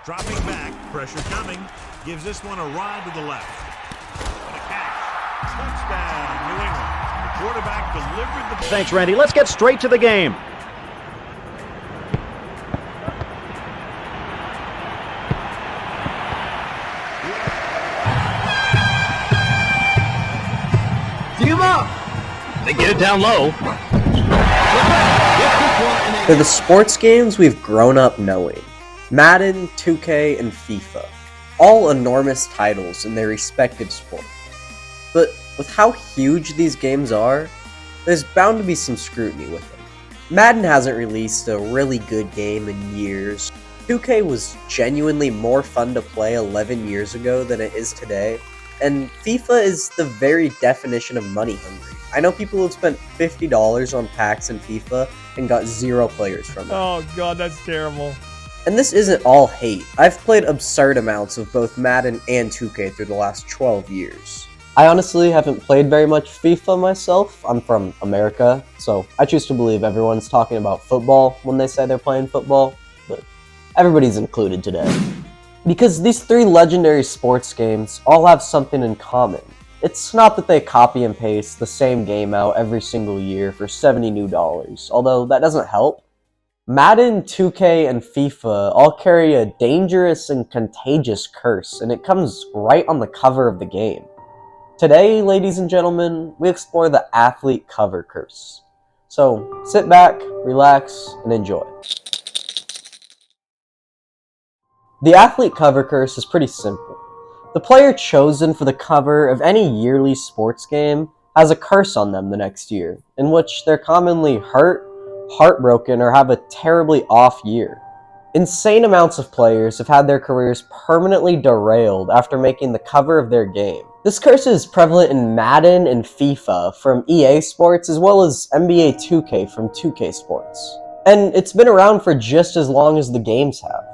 Dropping back, pressure coming. Gives this one a ride to the left. And a catch. Touchdown, New England. The quarterback delivered the... Thanks, Randy. Let's get straight to the game. Team up! They get it down low. They're the sports games we've grown up knowing. Madden, 2K, and FIFA. All enormous titles in their respective sport. But with how huge these games are, there's bound to be some scrutiny with them. Madden hasn't released a really good game in years. 2K was genuinely more fun to play 11 years ago than it is today. And FIFA is the very definition of money hungry. I know people have spent $50 on packs in FIFA and got 0 players from it. Oh god, that's terrible. And this isn't all hate. I've played absurd amounts of both Madden and 2K through the last 12 years. I honestly haven't played very much FIFA myself. I'm from America, so I choose to believe everyone's talking about football when they say they're playing football, but everybody's included today. Because these 3 legendary sports games all have something in common. It's not that they copy and paste the same game out every single year for $70 new, although that doesn't help. Madden, 2K, and FIFA all carry a dangerous and contagious curse, and it comes right on the cover of the game. Today, ladies and gentlemen, we explore the athlete cover curse. So sit back, relax, and enjoy. The athlete cover curse is pretty simple. The player chosen for the cover of any yearly sports game has a curse on them the next year, in which they're commonly hurt, heartbroken, or have a terribly off year. Insane amounts of players have had their careers permanently derailed after making the cover of their game. This curse is prevalent in Madden and FIFA from EA Sports, as well as NBA 2K from 2K Sports. And it's been around for just as long as the games have.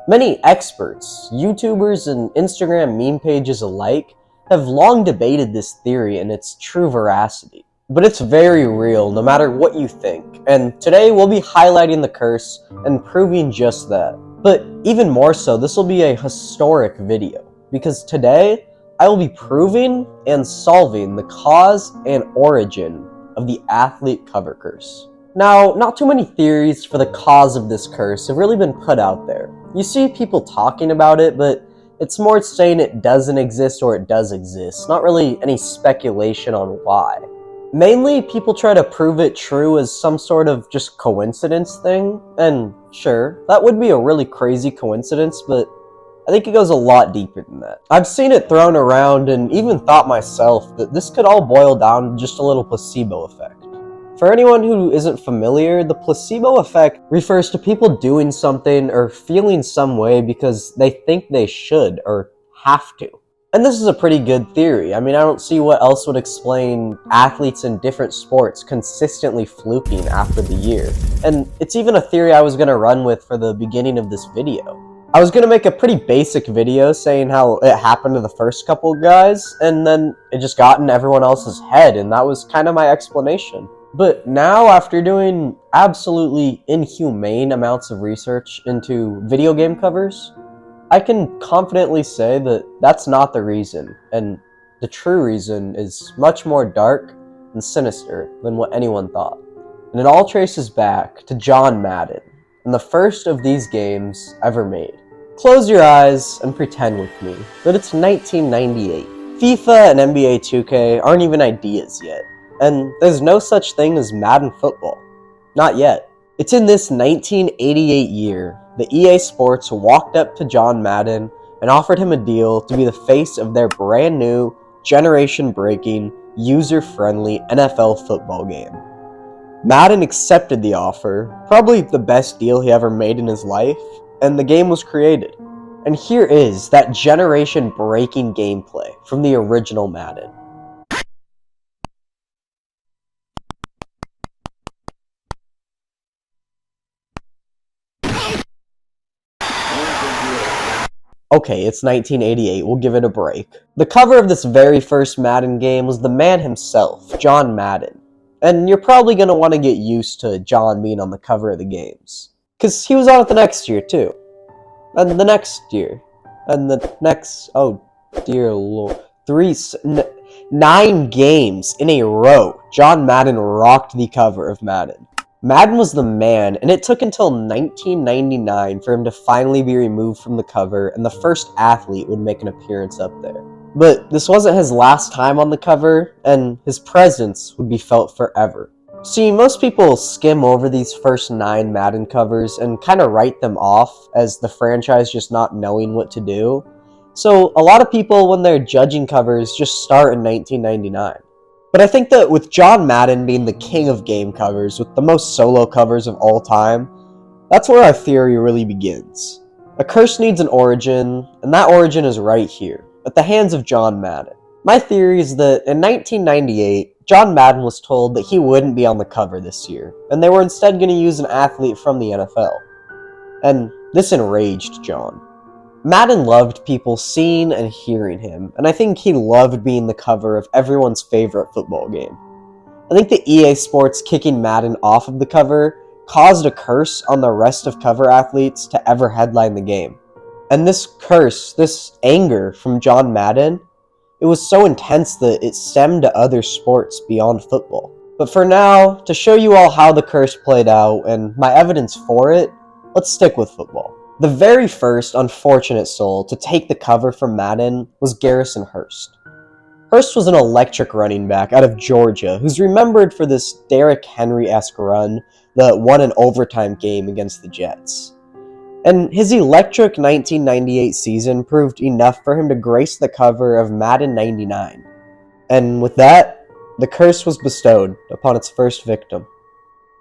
Many experts, YouTubers, and Instagram meme pages alike have long debated this theory and its true veracity. But it's very real, no matter what you think, and today we'll be highlighting the curse and proving just that. But even more so, this will be a historic video, because today I will be proving and solving the cause and origin of the athlete cover curse. Now, not too many theories for the cause of this curse have really been put out there. You see people talking about it, but it's more saying it doesn't exist or it does exist, not really any speculation on why. Mainly, people try to prove it true as some sort of just coincidence thing, and sure, that would be a really crazy coincidence, but I think it goes a lot deeper than that. I've seen it thrown around and even thought myself that this could all boil down to just a little placebo effect. For anyone who isn't familiar, the placebo effect refers to people doing something or feeling some way because they think they should or have to. And this is a pretty good theory. I mean, I don't see what else would explain athletes in different sports consistently fluking after the year. And it's even a theory I was going to run with for the beginning of this video. I was going to make a pretty basic video saying how it happened to the first couple guys, and then it just got in everyone else's head, and that was kind of my explanation. But now, after doing absolutely inhumane amounts of research into video game covers, I can confidently say that that's not the reason, and the true reason is much more dark and sinister than what anyone thought. And it all traces back to John Madden, and the first of these games ever made. Close your eyes and pretend with me that it's 1998. FIFA and NBA 2K aren't even ideas yet. And there's no such thing as Madden football. Not yet. It's in this 1988 year that EA Sports walked up to John Madden and offered him a deal to be the face of their brand new, generation-breaking, user-friendly NFL football game. Madden accepted the offer, probably the best deal he ever made in his life, and the game was created. And here is that generation-breaking gameplay from the original Madden. Okay, it's 1988, we'll give it a break. The cover of this very first Madden game was the man himself, John Madden. And you're probably going to want to get used to John being on the cover of the games, because he was on it the next year too. And the next year. And the next, oh dear lord, 9 games in a row, John Madden rocked the cover of Madden. Madden was the man, and it took until 1999 for him to finally be removed from the cover, and the first athlete would make an appearance up there. But this wasn't his last time on the cover, and his presence would be felt forever. See, most people skim over these first 9 Madden covers and kind of write them off as the franchise just not knowing what to do. So a lot of people, when they're judging covers, just start in 1999. But I think that with John Madden being the king of game covers, with the most solo covers of all time, that's where our theory really begins. A curse needs an origin, and that origin is right here, at the hands of John Madden. My theory is that in 1998, John Madden was told that he wouldn't be on the cover this year, and they were instead going to use an athlete from the NFL. And this enraged John. Madden loved people seeing and hearing him, and I think he loved being the cover of everyone's favorite football game. I think the EA Sports kicking Madden off of the cover caused a curse on the rest of cover athletes to ever headline the game. And this curse, this anger from John Madden, it was so intense that it stemmed to other sports beyond football. But for now, to show you all how the curse played out and my evidence for it, let's stick with football. The very first unfortunate soul to take the cover from Madden was Garrison Hearst. Hearst was an electric running back out of Georgia who's remembered for this Derrick Henry-esque run that won an overtime game against the Jets. And his electric 1998 season proved enough for him to grace the cover of Madden 99. And with that, the curse was bestowed upon its first victim.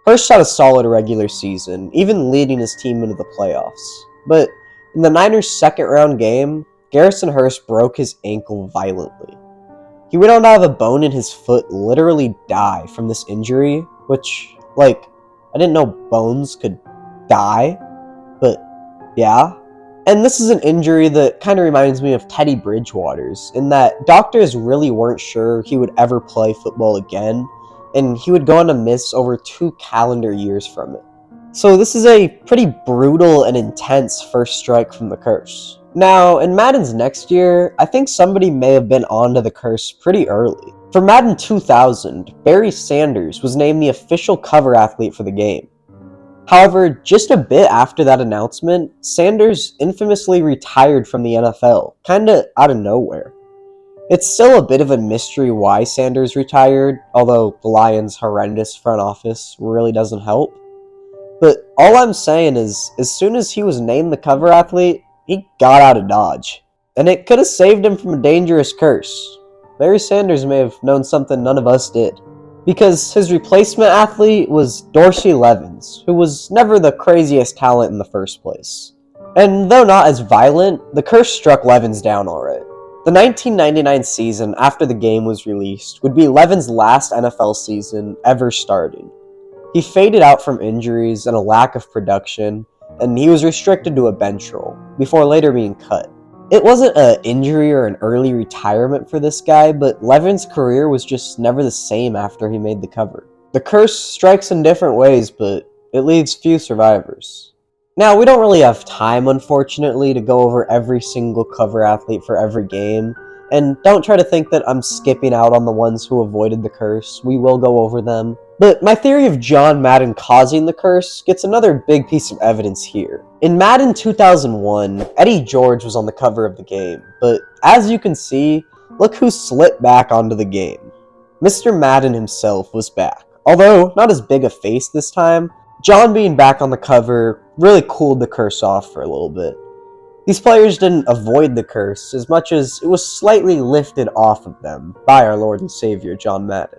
Hearst had a solid regular season, even leading his team into the playoffs. But in the Niners' second-round game, Garrison Hearst broke his ankle violently. He went on to have a bone in his foot literally die from this injury, which, I didn't know bones could die, but yeah. And this is an injury that kind of reminds me of Teddy Bridgewater's, in that doctors really weren't sure he would ever play football again, and he would go on to miss over 2 calendar years from it. So this is a pretty brutal and intense first strike from the curse. Now, in Madden's next year, I think somebody may have been onto the curse pretty early. For Madden 2000, Barry Sanders was named the official cover athlete for the game. However, just a bit after that announcement, Sanders infamously retired from the NFL, kinda out of nowhere. It's still a bit of a mystery why Sanders retired, although the Lions' horrendous front office really doesn't help. But all I'm saying is, as soon as he was named the cover athlete, he got out of Dodge. And it could have saved him from a dangerous curse. Barry Sanders may have known something none of us did. Because his replacement athlete was Dorsey Levens, who was never the craziest talent in the first place. And though not as violent, the curse struck Levens down alright. The 1999 season after the game was released would be Levens' last NFL season ever starting. He faded out from injuries and a lack of production, and he was restricted to a bench role, before later being cut. It wasn't an injury or an early retirement for this guy, but Levens' career was just never the same after he made the cover. The curse strikes in different ways, but it leaves few survivors. Now, we don't really have time, unfortunately, to go over every single cover athlete for every game, and don't try to think that I'm skipping out on the ones who avoided the curse. We will go over them. But my theory of John Madden causing the curse gets another big piece of evidence here. In Madden 2001, Eddie George was on the cover of the game, but as you can see, look who slipped back onto the game. Mr. Madden himself was back. Although not as big a face this time, John being back on the cover really cooled the curse off for a little bit. These players didn't avoid the curse as much as it was slightly lifted off of them by our Lord and Savior, John Madden.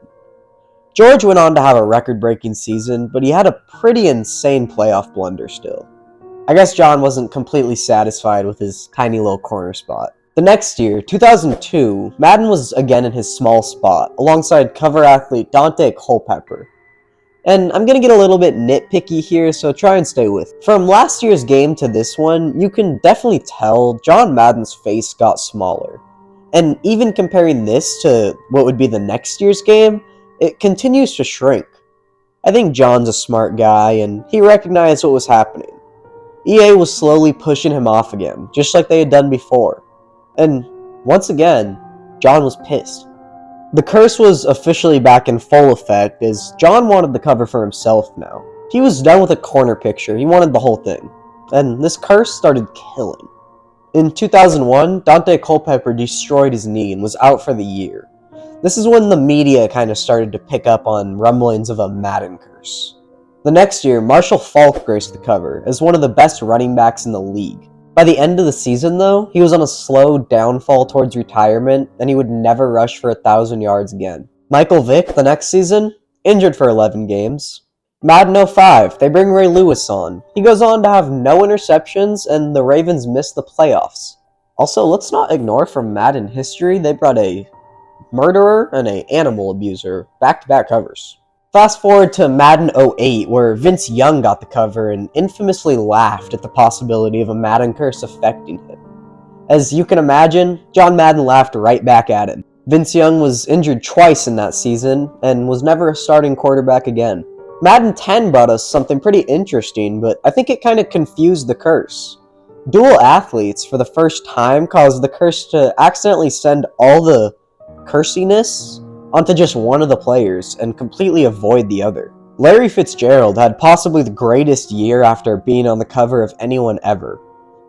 George went on to have a record-breaking season, but he had a pretty insane playoff blunder still. I guess John wasn't completely satisfied with his tiny little corner spot. The next year, 2002, Madden was again in his small spot, alongside cover athlete Dante Culpepper. And I'm going to get a little bit nitpicky here, so try and stay with me. From last year's game to this one, you can definitely tell John Madden's face got smaller. And even comparing this to what would be the next year's game, it continues to shrink. I think John's a smart guy, and he recognized what was happening. EA was slowly pushing him off again, just like they had done before. And once again, John was pissed. The curse was officially back in full effect as John wanted the cover for himself now. He was done with a corner picture, he wanted the whole thing. And this curse started killing. In 2001, Dante Culpepper destroyed his knee and was out for the year. This is when the media kind of started to pick up on rumblings of a Madden curse. The next year, Marshall Faulk graced the cover as one of the best running backs in the league. By the end of the season though, he was on a slow downfall towards retirement and he would never rush for 1,000 yards again. Michael Vick, the next season, injured for 11 games. Madden 05, they bring Ray Lewis on. He goes on to have no interceptions and the Ravens miss the playoffs. Also, let's not ignore from Madden history, they brought a murderer and an animal abuser back-to-back covers. Fast forward to Madden 08, where Vince Young got the cover and infamously laughed at the possibility of a Madden curse affecting him. As you can imagine, John Madden laughed right back at him. Vince Young was injured twice in that season and was never a starting quarterback again. Madden 10 brought us something pretty interesting, but I think it kind of confused the curse. Dual athletes, for the first time, caused the curse to accidentally send all the cursiness onto just one of the players and completely avoid the other. Larry Fitzgerald had possibly the greatest year after being on the cover of anyone ever.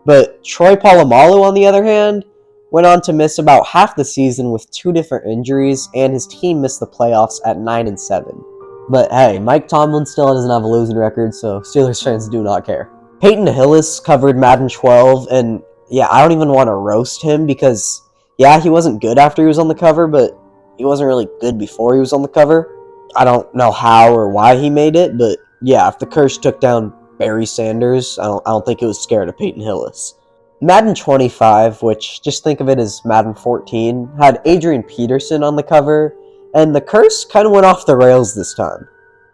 But Troy Polamalu, on the other hand, went on to miss about half the season with 2 different injuries, and his team missed the playoffs at 9-7. But hey, Mike Tomlin still doesn't have a losing record, so Steelers fans do not care. Peyton Hillis covered Madden 12, and yeah, I don't even want to roast him because, yeah, he wasn't good after he was on the cover, but he wasn't really good before he was on the cover. I don't know how or why he made it, but yeah, if the curse took down Barry Sanders, I don't think it was scared of Peyton Hillis. Madden 25, which just think of it as Madden 14, had Adrian Peterson on the cover, and the curse kind of went off the rails this time.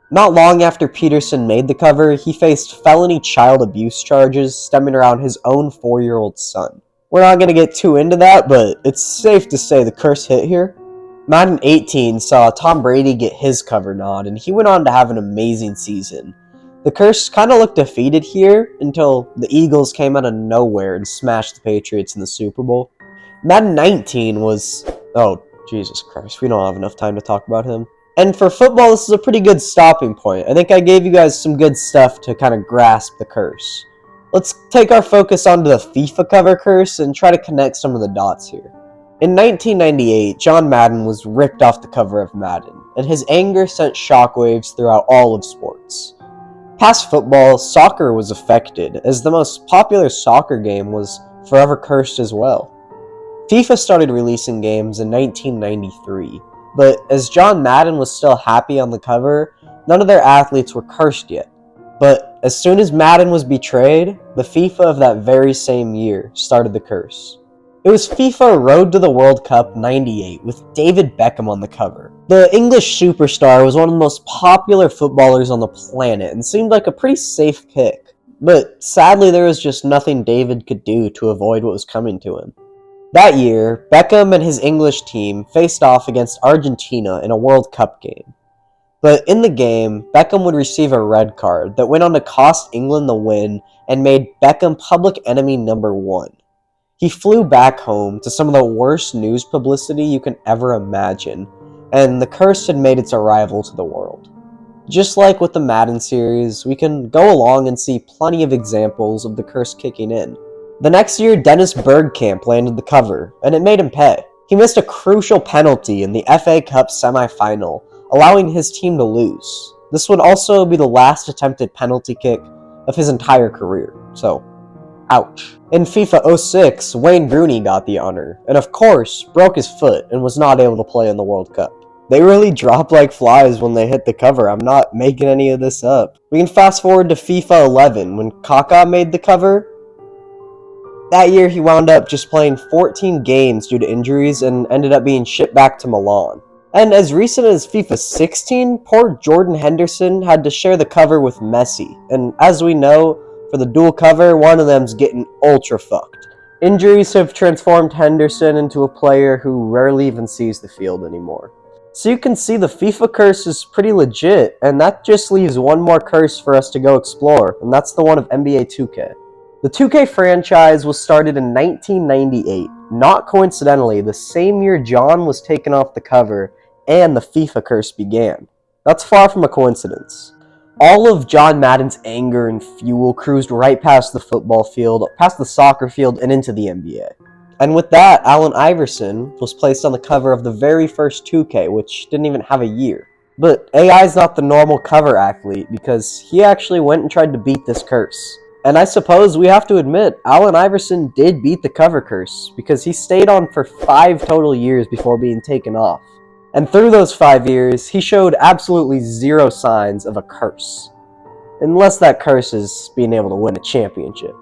Not long after Peterson made the cover, he faced felony child abuse charges stemming around his own 4-year-old son. We're not going to get too into that, but it's safe to say the curse hit here. Madden 18 saw Tom Brady get his cover nod, and he went on to have an amazing season. The curse kind of looked defeated here until the Eagles came out of nowhere and smashed the Patriots in the Super Bowl. Madden 19 was... oh, Jesus Christ, we don't have enough time to talk about him. And for football, this is a pretty good stopping point. I think I gave you guys some good stuff to kind of grasp the curse. Let's take our focus onto the FIFA cover curse and try to connect some of the dots here. In 1998, John Madden was ripped off the cover of Madden, and his anger sent shockwaves throughout all of sports. Past football, soccer was affected, as the most popular soccer game was forever cursed as well. FIFA started releasing games in 1993, but as John Madden was still happy on the cover, none of their athletes were cursed yet. But as soon as Madden was betrayed, the FIFA of that very same year started the curse. It was FIFA Road to the World Cup 98 with David Beckham on the cover. The English superstar was one of the most popular footballers on the planet and seemed like a pretty safe pick. But sadly there was just nothing David could do to avoid what was coming to him. That year, Beckham and his English team faced off against Argentina in a World Cup game. But in the game, Beckham would receive a red card that went on to cost England the win and made Beckham public enemy number 1. He flew back home to some of the worst news publicity you can ever imagine, and the curse had made its arrival to the world. Just like with the Madden series, we can go along and see plenty of examples of the curse kicking in. The next year, Dennis Bergkamp landed the cover, and it made him pay. He missed a crucial penalty in the FA Cup semi-final, allowing his team to lose. This would also be the last attempted penalty kick of his entire career, so ouch. In FIFA 06, Wayne Rooney got the honor, and of course, broke his foot and was not able to play in the World Cup. They really drop like flies when they hit the cover, I'm not making any of this up. We can fast forward to FIFA 11, when Kaká made the cover. That year he wound up just playing 14 games due to injuries and ended up being shipped back to Milan. And as recent as FIFA 16, poor Jordan Henderson had to share the cover with Messi, and as we know, for the dual cover, one of them's getting ultra fucked. Injuries have transformed Henderson into a player who rarely even sees the field anymore. So you can see the FIFA curse is pretty legit, and that just leaves one more curse for us to go explore, and that's the one of NBA 2K. The 2K franchise was started in 1998, not coincidentally the same year John was taken off the cover and the FIFA curse began. That's far from a coincidence. All of John Madden's anger and fuel cruised right past the football field, past the soccer field, and into the NBA. And with that, Allen Iverson was placed on the cover of the very first 2K, which didn't even have a year. But AI is not the normal cover athlete, because he actually went and tried to beat this curse. And I suppose we have to admit, Allen Iverson did beat the cover curse, because he stayed on for 5 total years before being taken off. And through those 5 years, he showed absolutely zero signs of a curse. Unless that curse is being able to win a championship.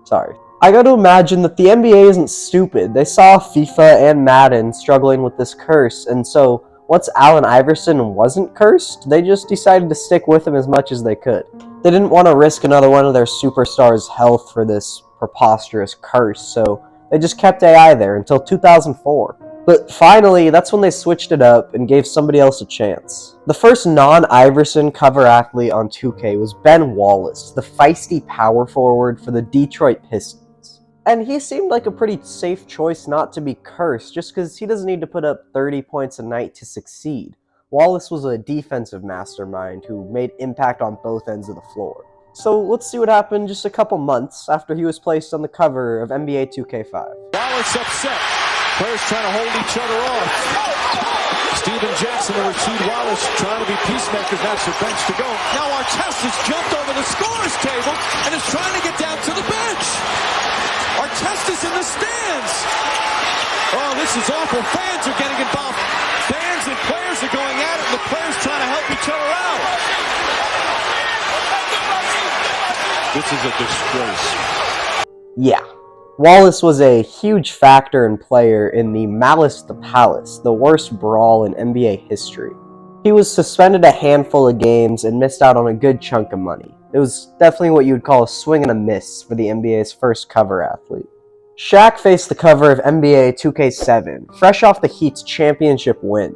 Sorry. I gotta imagine that the NBA isn't stupid. They saw FIFA and Madden struggling with this curse, and so once Allen Iverson wasn't cursed, they just decided to stick with him as much as they could. They didn't want to risk another one of their superstars' health for this preposterous curse, so they just kept AI there until 2004. But finally, that's when they switched it up and gave somebody else a chance. The first non-Iverson cover athlete on 2K was Ben Wallace, the feisty power forward for the Detroit Pistons. And he seemed like a pretty safe choice not to be cursed, just because he doesn't need to put up 30 points a night to succeed. Wallace was a defensive mastermind who made impact on both ends of the floor. So let's see what happened just a couple months after he was placed on the cover of NBA 2K5. Wallace upset. Players trying to hold each other off. Steven Jackson and Rasheed Wallace trying to be peacemakers. That's their bench to go. Now Artest has jumped over the scorer's table and is trying to get down to the bench. Artest is in the stands. Oh, this is awful. Fans are getting involved. Fans and players are going at it, and the players trying to help each other out. This is a disgrace. Yeah. Wallace was a huge factor and player in the Malice the Palace, the worst brawl in NBA history. He was suspended a handful of games and missed out on a good chunk of money. It was definitely what you would call a swing and a miss for the NBA's first cover athlete. Shaq faced the cover of NBA 2K7, fresh off the Heat's championship win,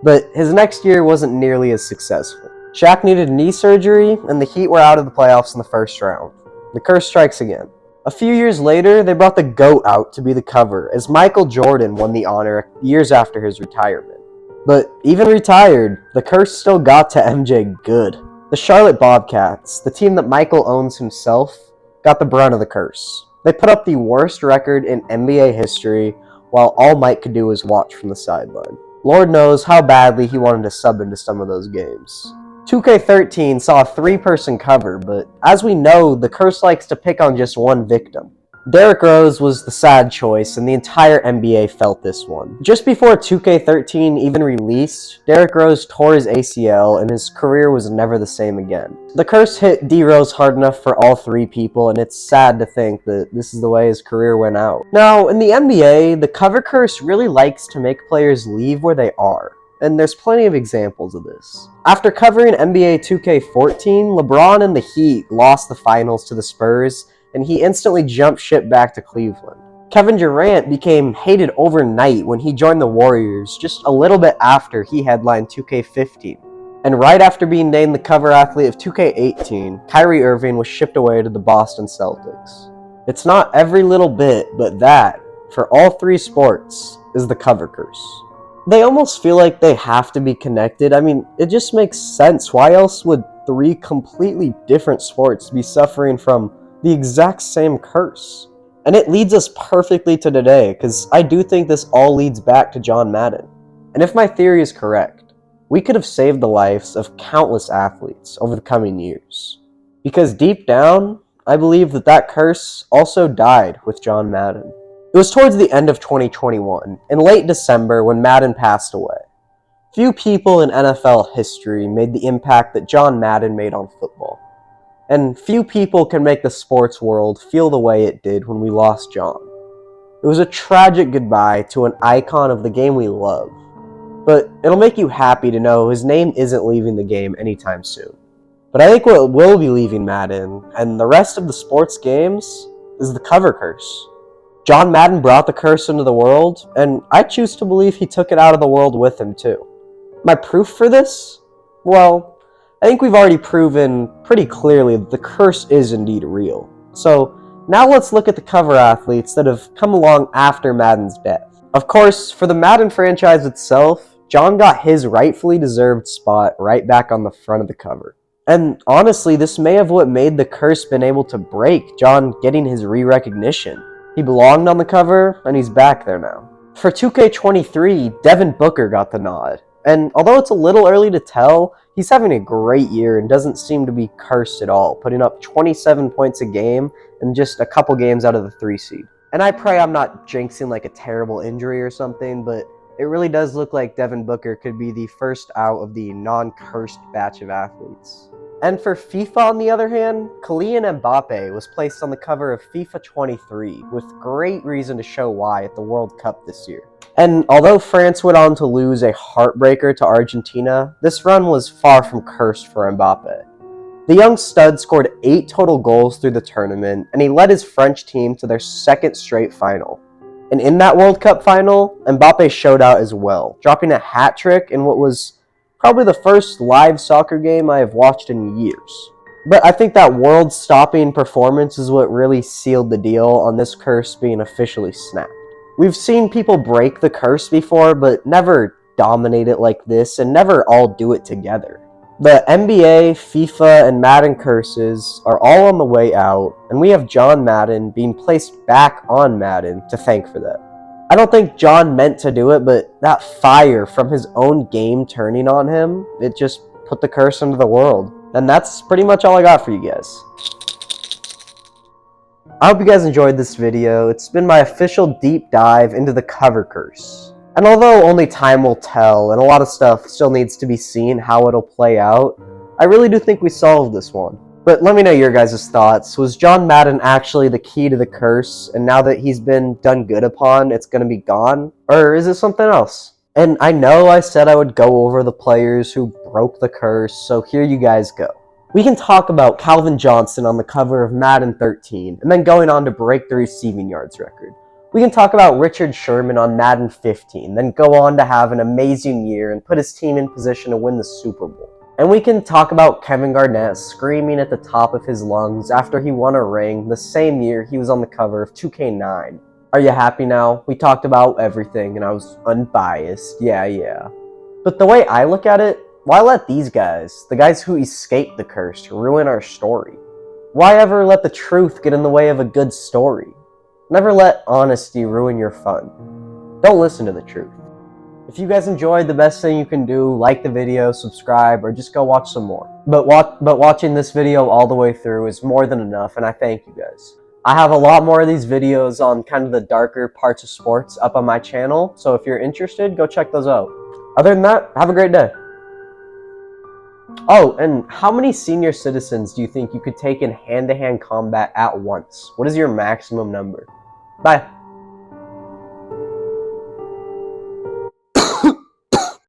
but his next year wasn't nearly as successful. Shaq needed knee surgery, and the Heat were out of the playoffs in the first round. The curse strikes again. A few years later, they brought the GOAT out to be the cover, as Michael Jordan won the honor years after his retirement. But even retired, the curse still got to MJ good. The Charlotte Bobcats, the team that Michael owns himself, got the brunt of the curse. They put up the worst record in NBA history, while all Mike could do was watch from the sideline. Lord knows how badly he wanted to sub into some of those games. 2K13 saw a 3-person cover, but as we know, the curse likes to pick on just one victim. Derrick Rose was the sad choice, and the entire NBA felt this one. Just before 2K13 even released, Derrick Rose tore his ACL, and his career was never the same again. The curse hit D Rose hard enough for all 3 people, and it's sad to think that this is the way his career went out. Now, in the NBA, the cover curse really likes to make players leave where they are. And there's plenty of examples of this. After covering NBA 2K14, LeBron and the Heat lost the finals to the Spurs, and he instantly jumped ship back to Cleveland. Kevin Durant became hated overnight when he joined the Warriors just a little bit after he headlined 2K15. And right after being named the cover athlete of 2K18, Kyrie Irving was shipped away to the Boston Celtics. It's not every little bit, but that, for all 3 sports, is the cover curse. They almost feel like they have to be connected. I mean, it just makes sense. Why else would 3 completely different sports be suffering from the exact same curse? And it leads us perfectly to today, because I do think this all leads back to John Madden. And if my theory is correct, we could have saved the lives of countless athletes over the coming years. Because deep down, I believe that curse also died with John Madden. It was towards the end of 2021, in late December, when Madden passed away. Few people in NFL history made the impact that John Madden made on football. And few people can make the sports world feel the way it did when we lost John. It was a tragic goodbye to an icon of the game we love. But it'll make you happy to know his name isn't leaving the game anytime soon. But I think what will be leaving Madden, and the rest of the sports games, is the cover curse. John Madden brought the curse into the world, and I choose to believe he took it out of the world with him too. My proof for this? Well, I think we've already proven pretty clearly that the curse is indeed real. So Now let's look at the cover athletes that have come along after Madden's death. Of course, for the Madden franchise itself, John got his rightfully deserved spot right back on the front of the cover. And honestly, this may have what made the curse been able to break, John getting his re-recognition. He belonged on the cover, and he's back there now. For 2K23, Devin Booker got the nod. And although it's a little early to tell, he's having a great year and doesn't seem to be cursed at all, putting up 27 points a game and just a couple games out of the 3 seed. And I pray I'm not jinxing like a terrible injury or something, but it really does look like Devin Booker could be the first out of the non-cursed batch of athletes. And for FIFA, on the other hand, Kylian Mbappe was placed on the cover of FIFA 23, with great reason to show why at the World Cup this year. And although France went on to lose a heartbreaker to Argentina, this run was far from cursed for Mbappe. The young stud scored 8 total goals through the tournament, and he led his French team to their second straight final. And in that World Cup final, Mbappe showed out as well, dropping a hat trick in what was probably the first live soccer game I have watched in years. But I think that world-stopping performance is what really sealed the deal on this curse being officially snapped. We've seen people break the curse before, but never dominate it like this, and never all do it together. The NBA, FIFA, and Madden curses are all on the way out, and we have John Madden being placed back on Madden to thank for that. I don't think John meant to do it, but that fire from his own game turning on him, it just put the curse into the world. And that's pretty much all I got for you guys. I hope you guys enjoyed this video. It's been my official deep dive into the cover curse. And although only time will tell, and a lot of stuff still needs to be seen how it'll play out, I really do think we solved this one. But let me know your guys' thoughts. Was John Madden actually the key to the curse, and now that he's been done good upon, it's gonna be gone? Or is it something else? And I know I said I would go over the players who broke the curse, so here you guys go. We can talk about Calvin Johnson on the cover of Madden 13, and then going on to break the receiving yards record. We can talk about Richard Sherman on Madden 15, then go on to have an amazing year and put his team in position to win the Super Bowl. And we can talk about Kevin Garnett screaming at the top of his lungs after he won a ring the same year he was on the cover of 2K9. Are you happy now? We talked about everything and I was unbiased. Yeah. But the way I look at it, why let these guys, the guys who escaped the curse, ruin our story? Why ever let the truth get in the way of a good story? Never let honesty ruin your fun. Don't listen to the truth. If you guys enjoyed, the best thing you can do, like the video, subscribe, or just go watch some more. But watching this video all the way through is more than enough, and I thank you guys. I have a lot more of these videos on kind of the darker parts of sports up on my channel, so if you're interested, go check those out. Other than that, have a great day. Oh, and how many senior citizens do you think you could take in hand-to-hand combat at once? What is your maximum number? Bye.